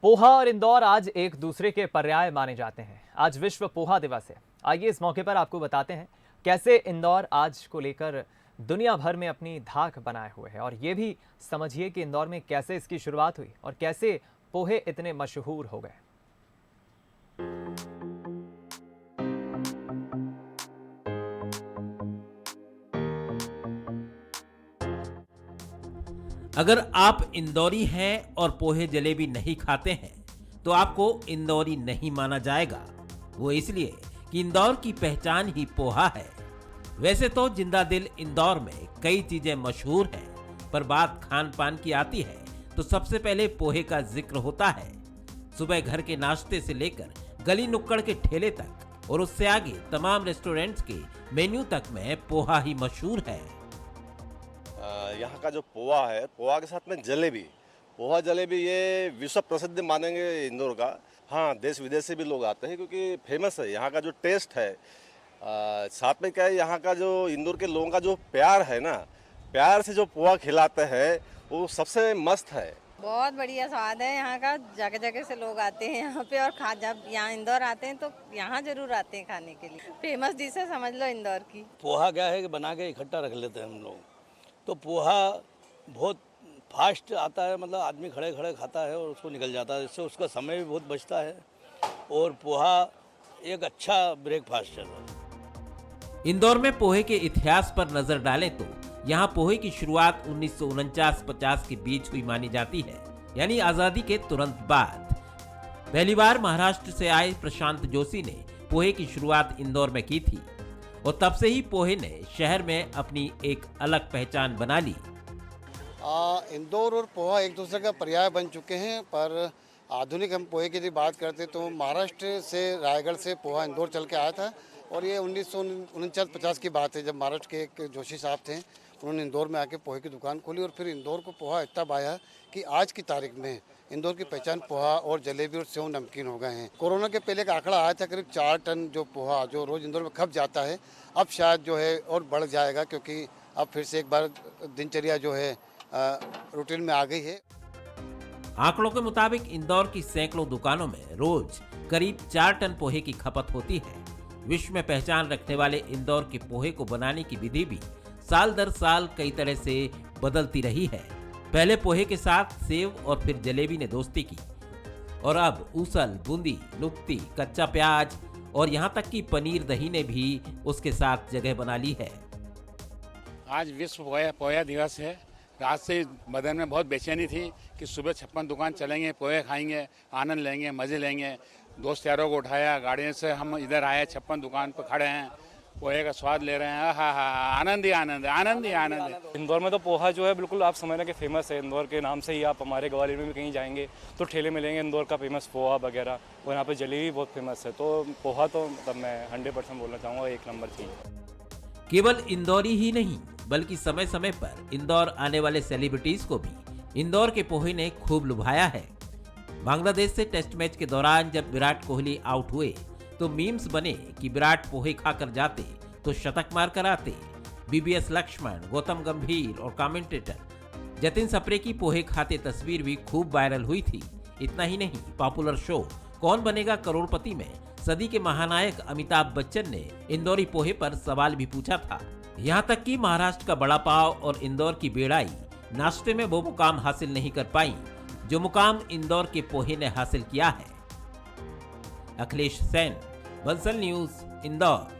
पोहा और इंदौर आज एक दूसरे के पर्याय माने जाते हैं। आज विश्व पोहा दिवस है। आइए इस मौके पर आपको बताते हैं कैसे इंदौर आज को लेकर दुनिया भर में अपनी धाक बनाए हुए है, और ये भी समझिए कि इंदौर में कैसे इसकी शुरुआत हुई और कैसे पोहे इतने मशहूर हो गए। अगर आप इंदौरी हैं और पोहे जलेबी नहीं खाते हैं तो आपको इंदौरी नहीं माना जाएगा। वो इसलिए कि इंदौर की पहचान ही पोहा है। वैसे तो जिंदा दिल इंदौर में कई चीजें मशहूर हैं, पर बात खान पान की आती है तो सबसे पहले पोहे का जिक्र होता है। सुबह घर के नाश्ते से लेकर गली नुक्कड़ के ठेले तक और उससे आगे तमाम रेस्टोरेंट्स के मेन्यू तक में पोहा ही मशहूर है। यहाँ का जो पोहा है, पोहा के साथ में जलेबी, पोहा जलेबी ये विश्व प्रसिद्ध मानेंगे इंदौर का। हाँ, देश विदेश से भी लोग आते हैं क्योंकि फेमस है यहाँ का जो टेस्ट है। साथ में क्या है, यहाँ का जो इंदौर के लोगों का जो प्यार है ना, प्यार से जो पोहा खिलाते हैं वो सबसे मस्त है। बहुत बढ़िया स्वाद है यहाँ का। जगह जगह से लोग आते हैं यहाँ पे और जब यहाँ इंदौर आते हैं तो यहाँ जरूर आते हैं खाने के लिए। फेमस डिश है, समझ लो इंदौर की। पोहा क्या है कि बना के इकट्ठा रख लेते हैं हम लोग, तो पोहा बहुत फास्ट आता है, मतलब आदमी खड़े खड़े खाता है और उसको निकल जाता है, इससे उसका समय भी बहुत बचता है और पोहा एक अच्छा ब्रेकफास्ट है। इंदौर में पोहे के इतिहास पर नजर डालें तो यहाँ पोहे की शुरुआत 1949-50 के बीच हुई मानी जाती है, यानी आजादी के तुरंत बाद। पहली बार महाराष्ट्र से आए प्रशांत जोशी ने पोहे की शुरुआत इंदौर में की थी और तब से ही पोहे ने शहर में अपनी एक अलग पहचान बना ली। इंदौर और पोहा एक दूसरे का पर्याय बन चुके हैं, पर आधुनिक हम पोहे की यदि बात करते तो महाराष्ट्र से, रायगढ़ से पोहा इंदौर चल के आया था और ये 1949-50 की बात है, जब महाराष्ट्र के एक जोशी साहब थे, उन्होंने इंदौर में आके पोहे की दुकान खोली और फिर इंदौर को पोहा इतना भाया कि आज की तारीख में इंदौर की पहचान पोहा और जलेबी और सेव नमकीन हो गए हैं। कोरोना के पहले एक आंकड़ा आया था, करीब 4 टन जो पोहा जो रोज इंदौर में खप जाता है, अब शायद जो है और बढ़ जाएगा, क्योंकि अब फिर से एक बार दिनचर्या जो है रूटीन में आ गई है। आंकड़ों के मुताबिक इंदौर की सैकड़ों दुकानों में रोज करीब 4 टन पोहे की खपत होती है। विश्व में पहचान रखने वाले इंदौर के पोहे को बनाने की विधि भी साल दर साल कई तरह से बदलती रही है। पहले पोहे के साथ सेव और फिर जलेबी ने दोस्ती की और अब ऊसल, बूंदी, नुक्ती, कच्चा प्याज और यहाँ तक कि पनीर दही ने भी उसके साथ जगह बना ली है। आज विश्व पोहा दिवस है। रात से बदन में बहुत बेचैनी थी कि सुबह 56 दुकान चलेंगे, पोहे खाएंगे, आनंद लेंगे, मज़े लेंगे। दोस्त यारों को उठाया, गाड़ियों से हम इधर आए, 56 दुकान पर खड़े हैं, पोहे का स्वाद ले रहे हैं। हाँ हाँ, आनंद ही आनंद है, आनंद ही आनंद है। इंदौर में तो पोहा जो है बिल्कुल आप समझ लें कि फेमस है। इंदौर के नाम से ही आप हमारे ग्वालियर में भी कहीं जाएंगे तो ठेले मिलेंगे इंदौर का फेमस पोहा वगैरह, और यहाँ पे जलेबी बहुत फेमस है। तो पोहा तो मतलब मैं 100% बोलना चाहूँगा, एक नंबर चाहिए। केवल इंदौरी ही नहीं बल्कि समय समय पर इंदौर आने वाले सेलिब्रिटीज को भी इंदौर के पोहे ने खूब लुभाया है। बांग्लादेश से टेस्ट मैच के दौरान जब विराट कोहली आउट हुए तो मीम्स बने कि विराट पोहे खाकर जाते तो शतक मार कर आते। बीबीएस लक्ष्मण, गौतम गंभीर और कमेंटेटर जतिन सप्रे की पोहे खाते तस्वीर भी खूब वायरल हुई थी। इतना ही नहीं, पॉपुलर शो कौन बनेगा करोड़पति में सदी के महानायक अमिताभ बच्चन ने इंदौरी पोहे पर सवाल भी पूछा था। यहाँ तक कि महाराष्ट्र का बड़ा पाव और इंदौर की बेड़ाई नाश्ते में वो मुकाम हासिल नहीं कर पाई जो मुकाम इंदौर के पोहे ने हासिल किया है। अखिलेश सेन, बंसल न्यूज, इंदौर।